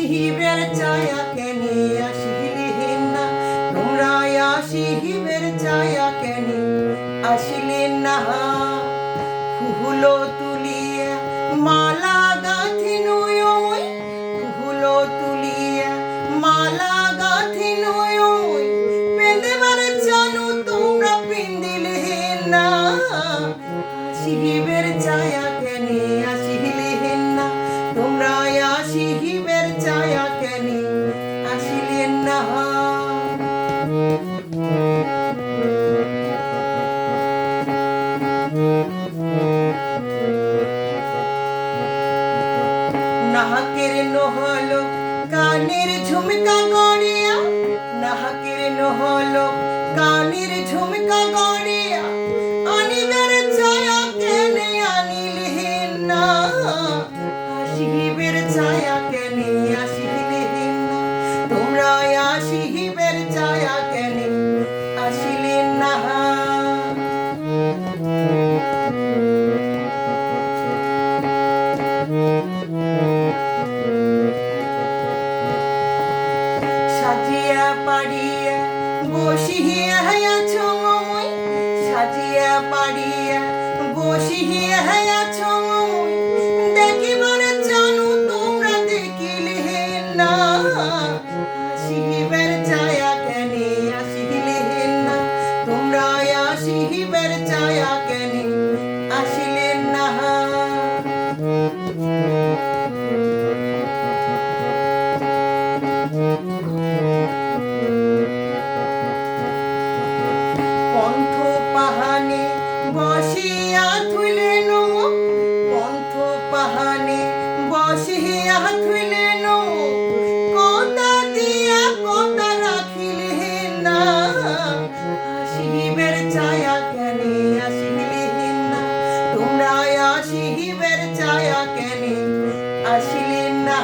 আসিবের ছায়া কেনে আসিলেন না, তোমরা আসিবের ছায়া কেনে আসিলেন না। ফুল তুলিয়া মালা গাঁথিনু ওই, ফুল তুলিয়া মালা গাঁথিনু ওই, পেঁদেবার জানো তোমরা পিন্দিলেন না। আসিবের ছায়া কেনে আসিলেন না, তোমরা আসিবের ছায়া কেনে আসিলেন না। নাহকের নহল কানের ঝুমকা গড়িয়া, নাহকের নহল কানের ঝুমকা গড়িয়া, আনিবের ছায়া কেনে আনিলেন না। আসিবের ছায়া কেনে আসিলেন না, তোমরা আসিবের ছায়া কেনে আসিলেন না। সাজিয়া পাড়িয়া বসিয়া আছো মই, সাজিয়া পাড়িয়া বসিয়া আছো মই, দেখিবার জানো তোমরা দেখিলেন না। আসিবের ছায়া কেনে আসিলেন না, তোমরা আসিবের ছায়া কেনে আসিলেন না। পন্থ পাহানে বসিয়া থুইলেন, পন্থ পাহানে বসিয়া থুইলেন, কথা দিয়া কথা রাখিলেন না। আসিবের ছায়া কেনে আসিলেন না, তোমরা আসিবের ছায়া কেনে আসিলেন না।